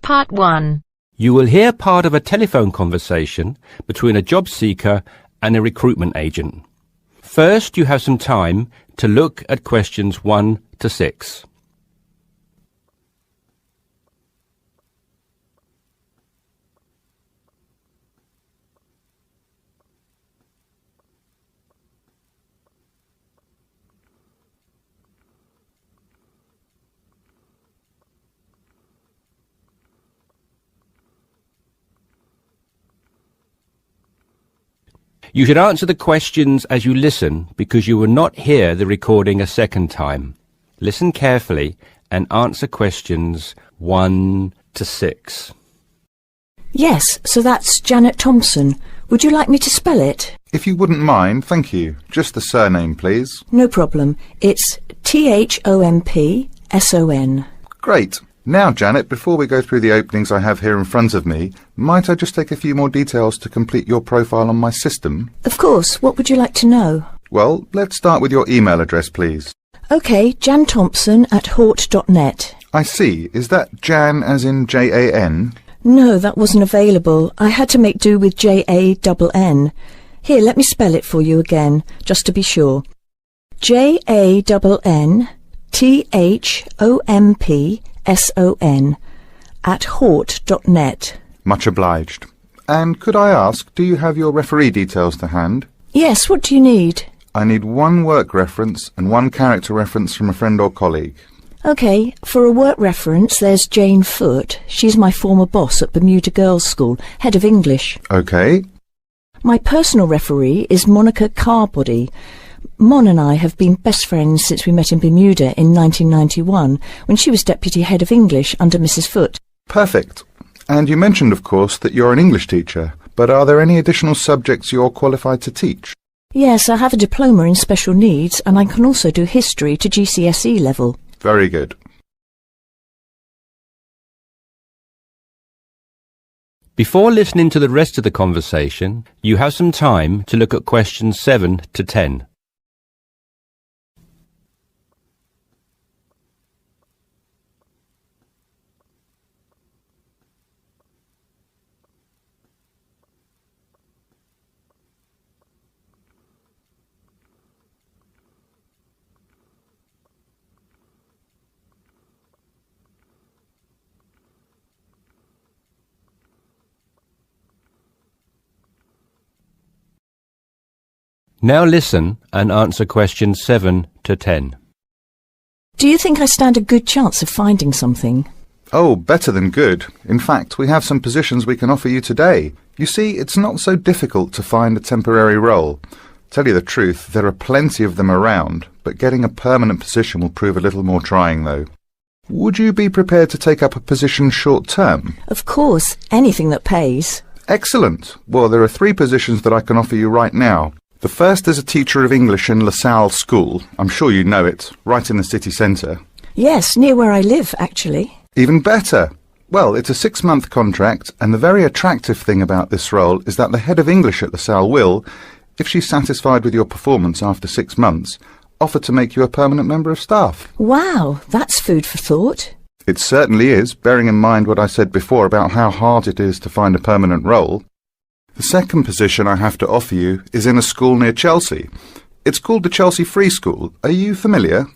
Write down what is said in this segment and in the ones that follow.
Part 1. You will hear part of a telephone conversation between a job seeker and a recruitment agent. First, you have some time to look at questions 1 to 6. You should answer the questions as you listen because you will not hear the recording a second time. Listen carefully and answer questions 1 to 6. Yes, so that's Janet Thompson. Would you like me to spell it? If you wouldn't mind, thank you. Just the surname, please. No problem. It's Thompson. Great. Now, Janet, before we go through the openings I have here in front of me, might I just take a few more details to complete your profile on my system? Of course. What would you like to know? Well, let's start with your email address, please. OK, janthompson@hort.net. I see. Is that Jan as in Jan? No, that wasn't available. I had to make do with Jann. Here, let me spell it for you again, just to be sure. JANNTHOMPSON@hort.net. Much obliged. And could I ask, do you have your referee details to hand? Yes, what do you need? I need one work reference and one character reference from a friend or colleague. OK, for a work reference, there's Jane Foote. She's my former boss at Bermuda Girls' School, head of English. OK. My personal referee is Monica Carbody. Mon and I have been best friends since we met in Bermuda in 1991, when she was Deputy Head of English under Mrs. Foote. Perfect. And you mentioned, of course, that you're an English teacher, but are there any additional subjects you're qualified to teach? Yes, I have a diploma in special needs, and I can also do history to GCSE level. Very good. Before listening to the rest of the conversation, you have some time to look at questions 7 to 10. Now listen and answer questions 7 to 10. Do you think I stand a good chance of finding something? Oh, better than good. In fact, we have some positions we can offer you today. You see, it's not so difficult to find a temporary role. Tell you the truth, there are plenty of them around, but getting a permanent position will prove a little more trying, though. Would you be prepared to take up a position short-term? Of course, anything that pays. Excellent. Well, there are 3 positions that I can offer you right now. The first is a teacher of English in LaSalle School. I'm sure you know it, right in the city centre. Yes, near where I live, actually. Even better. Well, it's a 6-month contract, and the very attractive thing about this role is that the head of English at LaSalle will, if she's satisfied with your performance after 6 months, offer to make you a permanent member of staff. Wow, that's food for thought. It certainly is, bearing in mind what I said before about how hard it is to find a permanent role. The second position I have to offer you is in a school near Chelsea. It's called the Chelsea Free School. Are you familiar?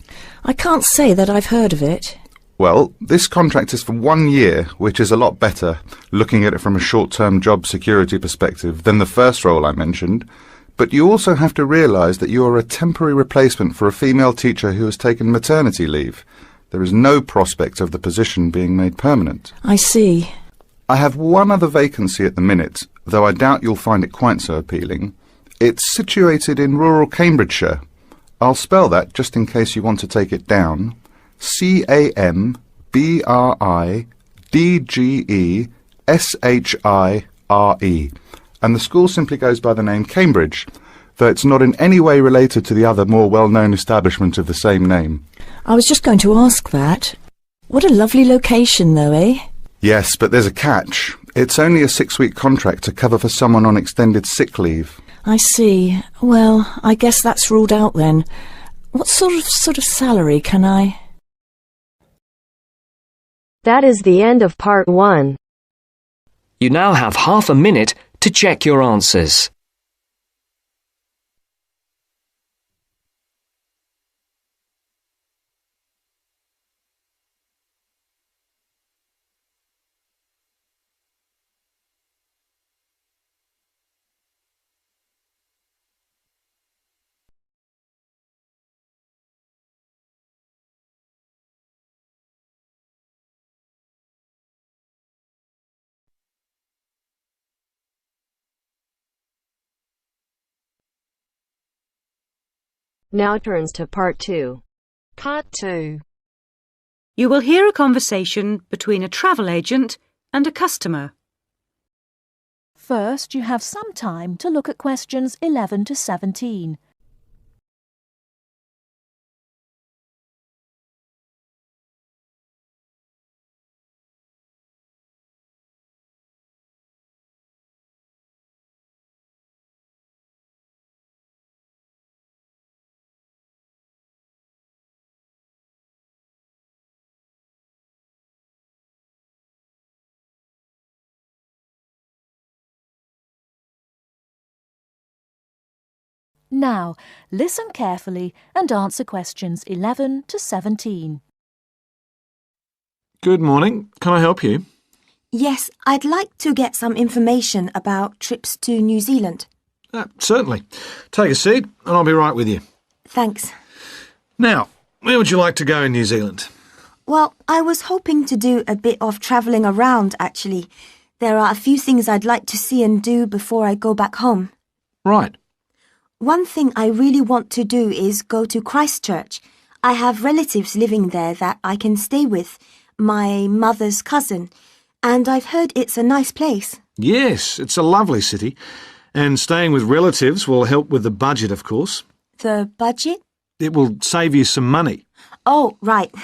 I can't say that I've heard of it. Well, this contract is for 1 year, which is a lot better, looking at it from a short-term job security perspective, than the first role I mentioned. But you also have to realise that you are a temporary replacement for a female teacher who has taken maternity leave. There is no prospect of the position being made permanent. I see. I have one other vacancy at the minute, though I doubt you'll find it quite so appealing. It's situated in rural Cambridgeshire. I'll spell that just in case you want to take it down. CAMBRIDGESHIRE. And the school simply goes by the name Cambridge, though it's not in any way related to the other more well-known establishment of the same name. I was just going to ask that. What a lovely location, though, eh? Yes, but there's a catch. It's only a 6-week contract to cover for someone on extended sick leave. I see. Well, I guess that's ruled out then. What sort of salary can I... That is the end of part 1. You now have half a minute to check your answers. Now turns to part 2. Part 2. You will hear a conversation between a travel agent and a customer. First, you have some time to look at questions 11 to 17. Now, listen carefully and answer questions 11 to 17. Good morning. Can I help you? Yes, I'd like to get some information about trips to New Zealand. Certainly. Take a seat and I'll be right with you. Thanks. Now, where would you like to go in New Zealand? Well, I was hoping to do a bit of travelling around, actually. There are a few things I'd like to see and do before I go back home. Right. One thing I really want to do is go to Christchurch. I have relatives living there that I can stay with, my mother's cousin, and I've heard it's a nice place. Yes, it's a lovely city. And staying with relatives will help with the budget, of course. The budget? It will save you some money. Oh, right.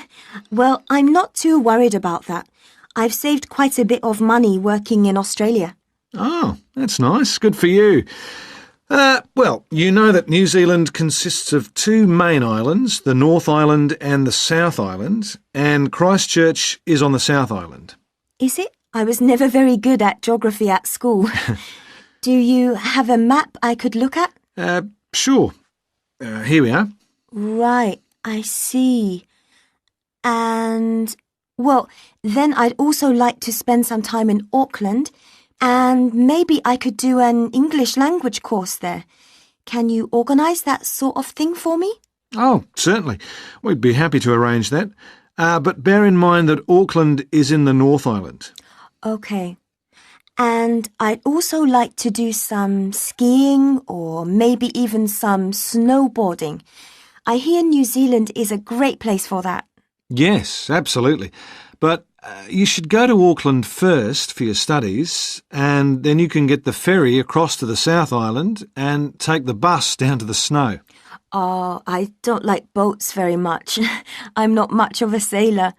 Well, I'm not too worried about that. I've saved quite a bit of money working in Australia. Oh, that's nice. Good for you. Well, you know that New Zealand consists of 2 main islands, the North Island and the South Island, and Christchurch is on the South Island. Is it? I was never very good at geography at school. Do you have a map I could look at? Sure. Here we are. Right, I see. And, well, then I'd also like to spend some time in Auckland, and maybe I could do an English language course there. Can you organise that sort of thing for me? Oh, certainly. We'd be happy to arrange that. But bear in mind that Auckland is in the North Island. OK. And I'd also like to do some skiing or maybe even some snowboarding. I hear New Zealand is a great place for that. Yes, absolutely. But you should go to Auckland first for your studies, and then you can get the ferry across to the South Island and take the bus down to the snow. Oh, I don't like boats very much. I'm not much of a sailor.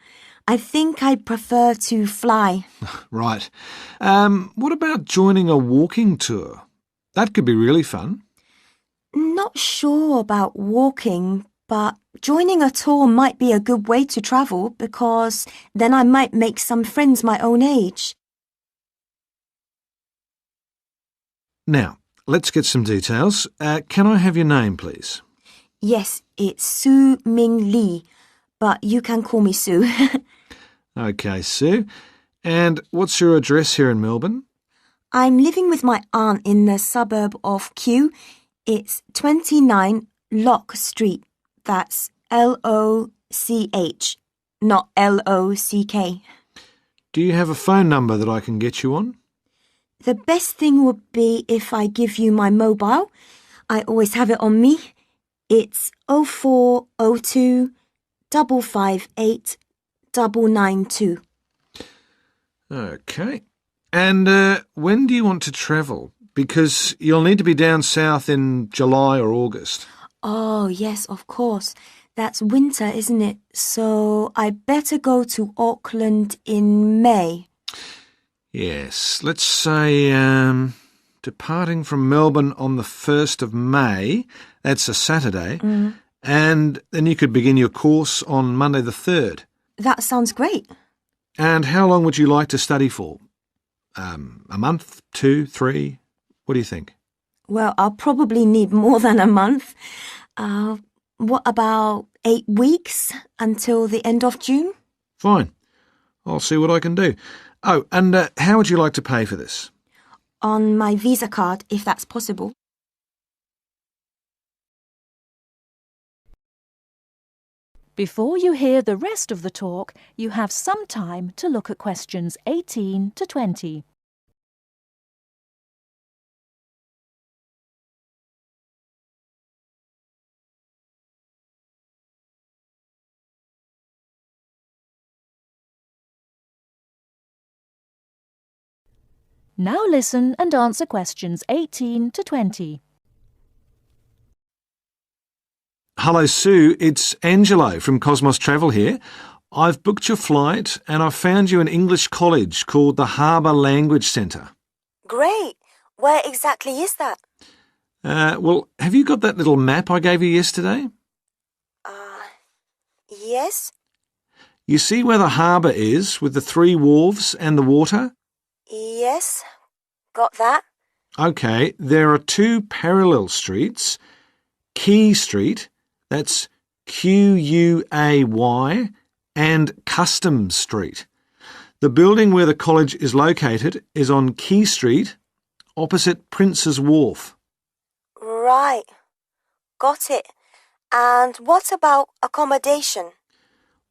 I think I'd prefer to fly. Right. What about joining a walking tour? That could be really fun. Not sure about walking, but joining a tour might be a good way to travel because then I might make some friends my own age. Now, let's get some details. Can I have your name, please? Yes, it's Su Ming Lee, but you can call me Sue. OK, Sue. And what's your address here in Melbourne? I'm living with my aunt in the suburb of Kew. It's 29 Lock Street. That's L-O-C-H, not L-O-C-K. Do you have a phone number that I can get you on? The best thing would be if I give you my mobile. I always have it on me. It's 0402 558 992. OK. And when do you want to travel? Because you'll need to be down south in July or August. Oh, yes, of course. That's winter, isn't it? So I better go to Auckland in May. Yes, let's say departing from Melbourne on the 1st of May, that's a Saturday, and then you could begin your course on Monday the 3rd. That sounds great. And how long would you like to study for? A month, 2, 3? What do you think? Well, I'll probably need more than a month. What about 8 weeks until the end of June? Fine. I'll see what I can do. Oh, and how would you like to pay for this? On my Visa card, if that's possible. Before you hear the rest of the talk, you have some time to look at questions 18 to 20. Now listen and answer questions 18 to 20. Hello, Sue. It's Angelo from Cosmos Travel here. I've booked your flight and I've found you an English college called the Harbour Language Centre. Great. Where exactly is that? Well, have you got that little map I gave you yesterday? Yes? You see where the harbour is with the 3 wharves and the water? Yes. Got that? OK, there are 2 parallel streets. Quay Street, that's Quay, and Customs Street. The building where the college is located is on Quay Street, opposite Prince's Wharf. Right. Got it. And what about accommodation?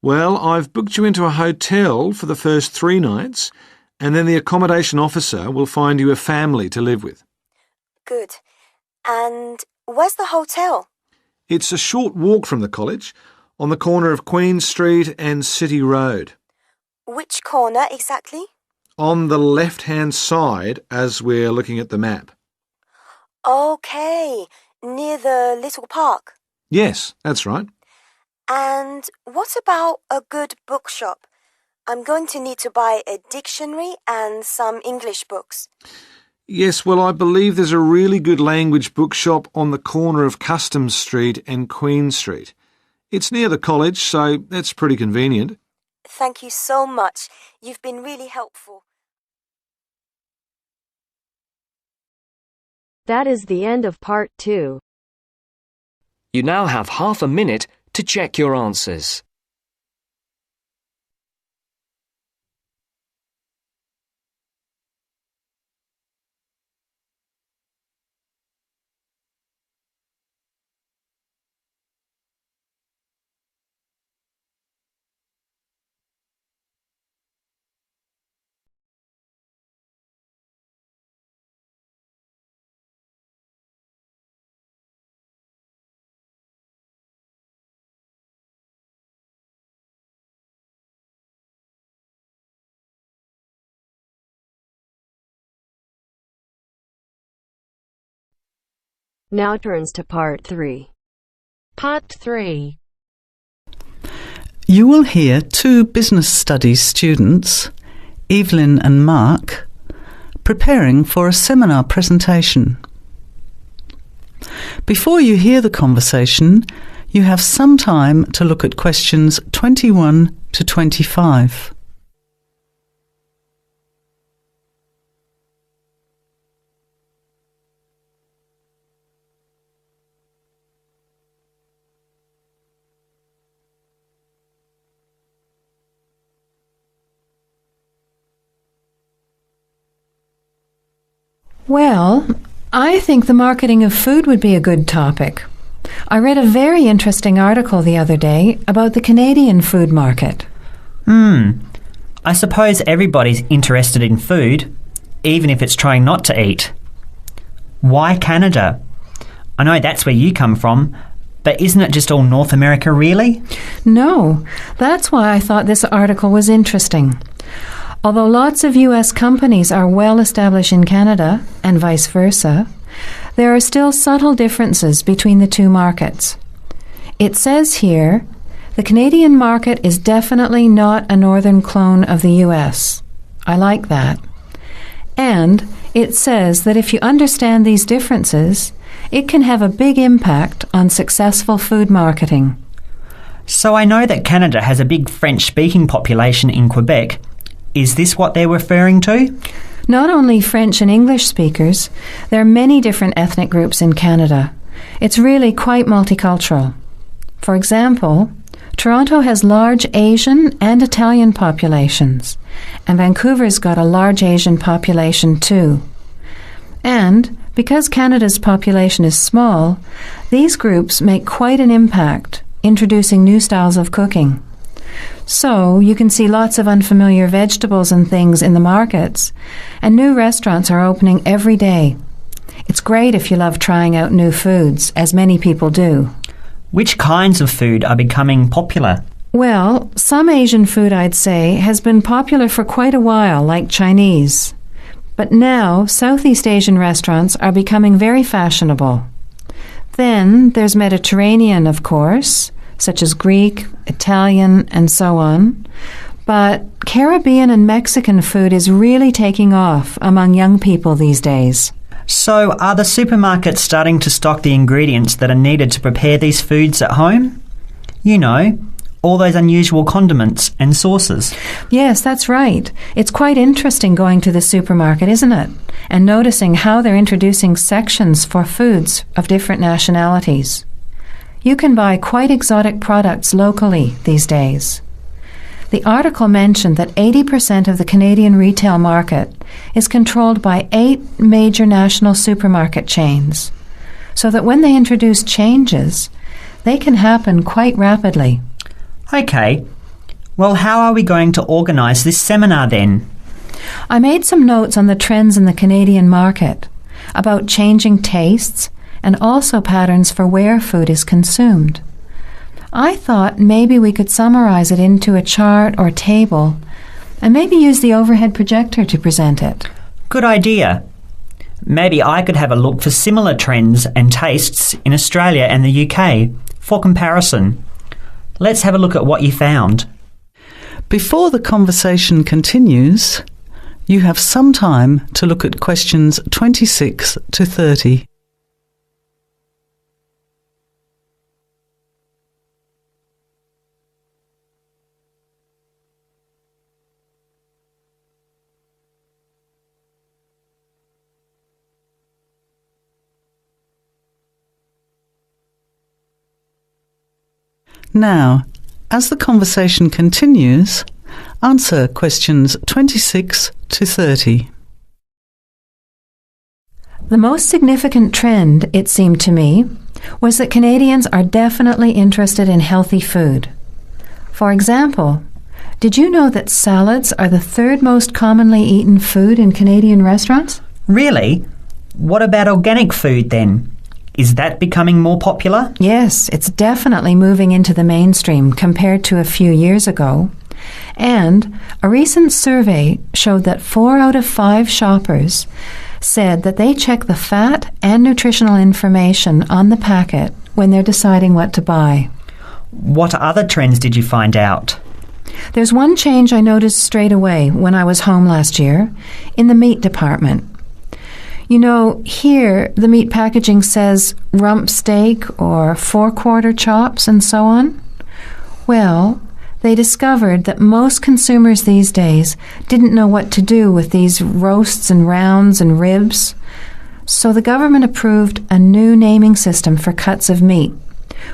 Well, I've booked you into a hotel for the first 3 nights, and then the accommodation officer will find you a family to live with. Good. And where's the hotel? It's a short walk from the college, on the corner of Queen Street and City Road. Which corner exactly? On the left-hand side as we're looking at the map. OK, near the little park. Yes, that's right. And what about a good bookshop? I'm going to need to buy a dictionary and some English books. Yes, well, I believe there's a really good language bookshop on the corner of Customs Street and Queen Street. It's near the college, so that's pretty convenient. Thank you so much. You've been really helpful. That is the end of part 2. You now have half a minute to check your answers. Now turns to part 3. Part 3. You will hear 2 business studies students, Evelyn and Mark, preparing for a seminar presentation. Before you hear the conversation, you have some time to look at questions 21 to 25. Well, I think the marketing of food would be a good topic. I read a very interesting article the other day about the Canadian food market. I suppose everybody's interested in food, even if it's trying not to eat. Why Canada? I know that's where you come from, but isn't it just all North America, really? No, that's why I thought this article was interesting. Although lots of US companies are well established in Canada, and vice versa, there are still subtle differences between the 2 markets. It says here, the Canadian market is definitely not a northern clone of the US. I like that. And it says that if you understand these differences, it can have a big impact on successful food marketing. So I know that Canada has a big French-speaking population in Quebec, Is this what they're referring to? Not only French and English speakers, there are many different ethnic groups in Canada. It's really quite multicultural. For example, Toronto has large Asian and Italian populations, and Vancouver's got a large Asian population too. And because Canada's population is small, these groups make quite an impact, introducing new styles of cooking. So you can see lots of unfamiliar vegetables and things in the markets, and new restaurants are opening every day. It's great if you love trying out new foods, as many people do. Which kinds of food are becoming popular? Well, some Asian food, I'd say, has been popular for quite a while, like Chinese. But now, Southeast Asian restaurants are becoming very fashionable. Then there's Mediterranean, of course, such as Greek, Italian, and so on. But Caribbean and Mexican food is really taking off among young people these days. So are the supermarkets starting to stock the ingredients that are needed to prepare these foods at home? You know, all those unusual condiments and sauces. Yes, that's right. It's quite interesting going to the supermarket, isn't it? And noticing how they're introducing sections for foods of different nationalities. You can buy quite exotic products locally these days. The article mentioned that 80% of the Canadian retail market is controlled by 8 major national supermarket chains, so that when they introduce changes, they can happen quite rapidly. OK. Well, how are we going to organise this seminar then? I made some notes on the trends in the Canadian market, about changing tastes, and also patterns for where food is consumed. I thought maybe we could summarize it into a chart or table and maybe use the overhead projector to present it. Good idea. Maybe I could have a look for similar trends and tastes in Australia and the UK for comparison. Let's have a look at what you found. Before the conversation continues, you have some time to look at questions 26 to 30. Now, as the conversation continues, answer questions 26 to 30. The most significant trend, it seemed to me, was that Canadians are definitely interested in healthy food. For example, did you know that salads are the 3rd most commonly eaten food in Canadian restaurants? Really? What about organic food then? Is that becoming more popular? Yes, it's definitely moving into the mainstream compared to a few years ago. And a recent survey showed that 4 out of 5 shoppers said that they check the fat and nutritional information on the packet when they're deciding what to buy. What other trends did you find out? There's one change I noticed straight away when I was home last year in the meat department. You know, here the meat packaging says rump steak or 4-quarter chops and so on. Well, they discovered that most consumers these days didn't know what to do with these roasts and rounds and ribs. So the government approved a new naming system for cuts of meat,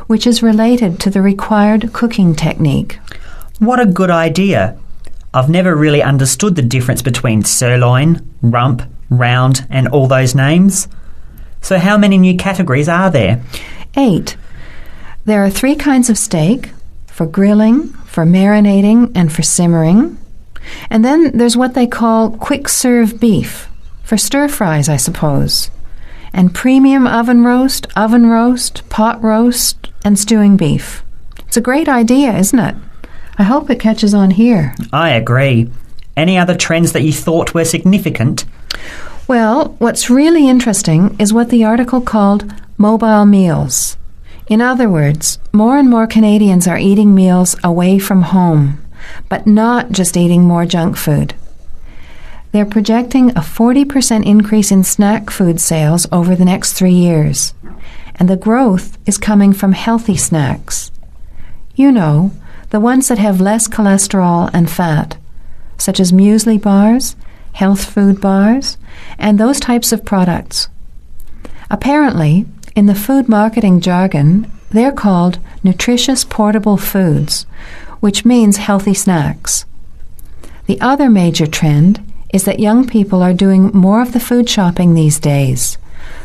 which is related to the required cooking technique. What a good idea. I've never really understood the difference between sirloin, rump, round and all those names. So how many new categories are there? 8. There are 3 kinds of steak, for grilling, for marinating and for simmering. And then there's what they call quick-serve beef, for stir-fries, I suppose. And premium oven roast, pot roast and stewing beef. It's a great idea, isn't it? I hope it catches on here. I agree. Any other trends that you thought were significant? Well, what's really interesting is what the article called mobile meals. In other words, more and more Canadians are eating meals away from home, but not just eating more junk food. They're projecting a 40% increase in snack food sales over the next 3 years, and the growth is coming from healthy snacks. You know, the ones that have less cholesterol and fat, such as muesli bars, health food bars, and those types of products. Apparently, in the food marketing jargon, they're called nutritious portable foods, which means healthy snacks. The other major trend is that young people are doing more of the food shopping these days,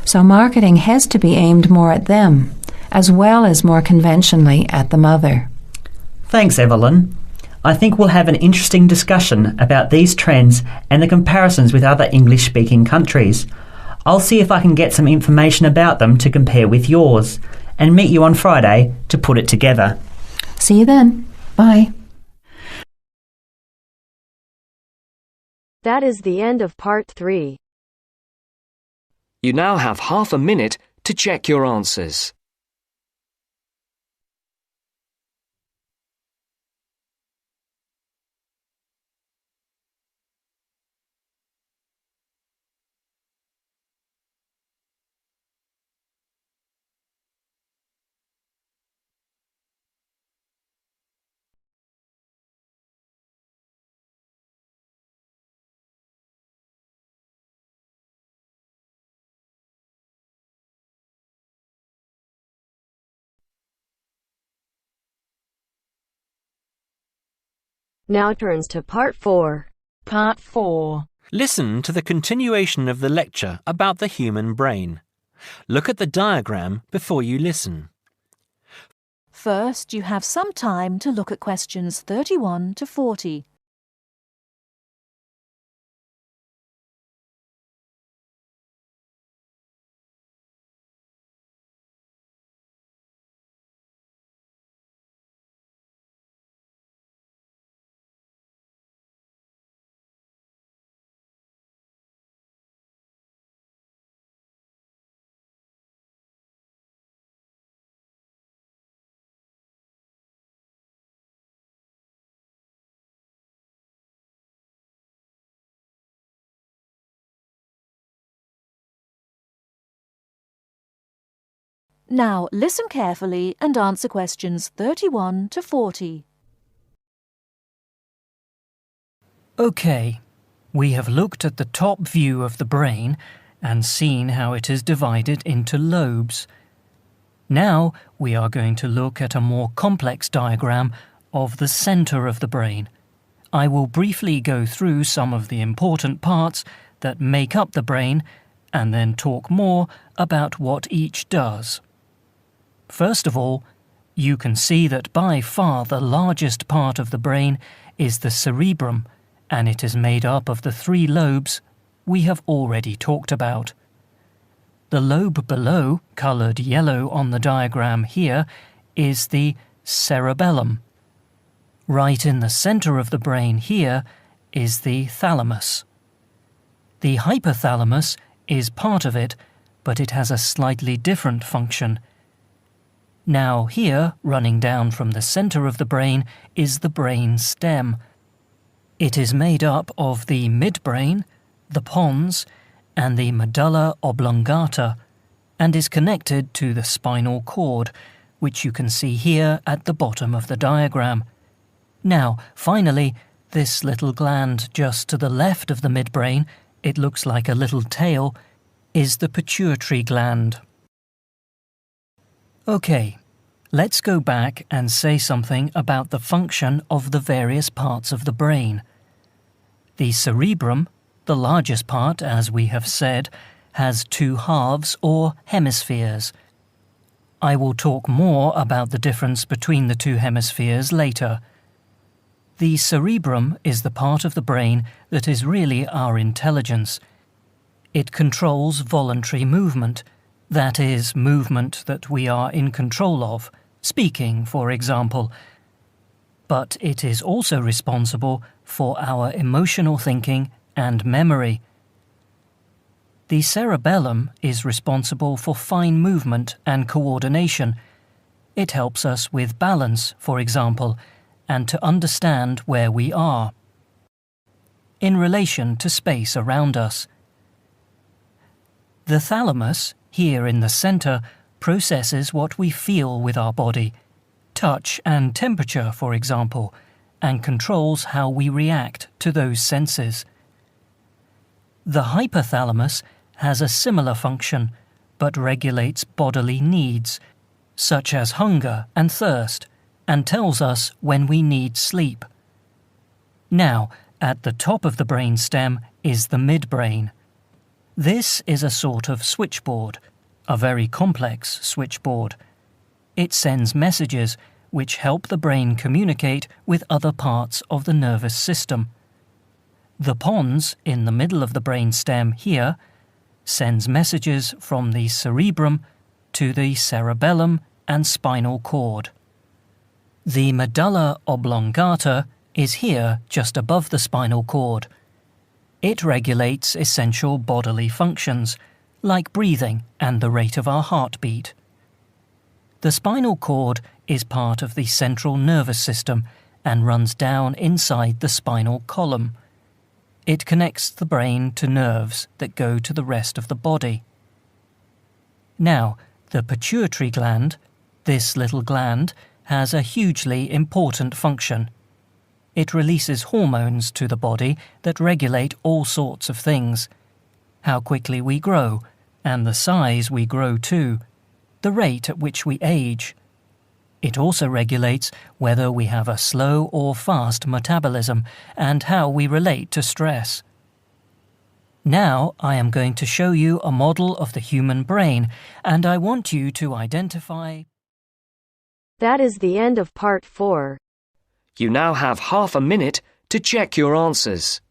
so marketing has to be aimed more at them, as well as more conventionally at the mother. Thanks, Evelyn. I think we'll have an interesting discussion about these trends and the comparisons with other English-speaking countries. I'll see if I can get some information about them to compare with yours, and meet you on Friday to put it together. See you then. Bye. That is the end of part 3. You now have half a minute to check your answers. Now turns to part 4. Part 4. Listen to the continuation of the lecture about the human brain. Look at the diagram before you listen. First, you have some time to look at questions 31 to 40. Now listen carefully and answer questions 31 to 40. OK, we have looked at the top view of the brain and seen how it is divided into lobes. Now we are going to look at a more complex diagram of the centre of the brain. I will briefly go through some of the important parts that make up the brain and then talk more about what each does. First of all, you can see that by far the largest part of the brain is the cerebrum, and it is made up of the 3 lobes we have already talked about. The lobe below, coloured yellow on the diagram here, is the cerebellum. Right in the centre of the brain here is the thalamus. The hypothalamus is part of it, but it has a slightly different function. Now here, running down from the centre of the brain, is the brain stem. It is made up of the midbrain, the pons, and the medulla oblongata, and is connected to the spinal cord, which you can see here at the bottom of the diagram. Now, finally, this little gland just to the left of the midbrain, it looks like a little tail, is the pituitary gland. OK, let's go back and say something about the function of the various parts of the brain. The cerebrum, the largest part, as we have said, has 2 halves or hemispheres. I will talk more about the difference between the 2 hemispheres later. The cerebrum is the part of the brain that is really our intelligence. It controls voluntary movement, that is, movement that we are in control of, speaking, for example. But it is also responsible for our emotional thinking and memory. The cerebellum is responsible for fine movement and coordination. It helps us with balance, for example, and to understand where we are in relation to space around us. The thalamus, here in the centre, processes what we feel with our body, touch and temperature, for example, and controls how we react to those senses. The hypothalamus has a similar function, but regulates bodily needs, such as hunger and thirst, and tells us when we need sleep. Now, at the top of the brain stem is the midbrain. This is a sort of switchboard, a very complex switchboard. It sends messages which help the brain communicate with other parts of the nervous system. The pons in the middle of the brain stem here sends messages from the cerebrum to the cerebellum and spinal cord. The medulla oblongata is here just above the spinal cord. It regulates essential bodily functions, like breathing and the rate of our heartbeat. The spinal cord is part of the central nervous system and runs down inside the spinal column. It connects the brain to nerves that go to the rest of the body. Now, the pituitary gland, this little gland, has a hugely important function. It releases hormones to the body that regulate all sorts of things. How quickly we grow, and the size we grow to, the rate at which we age. It also regulates whether we have a slow or fast metabolism and how we relate to stress. Now I am going to show you a model of the human brain, and I want you to identify. That is the end of part 4. You now have half a minute to check your answers.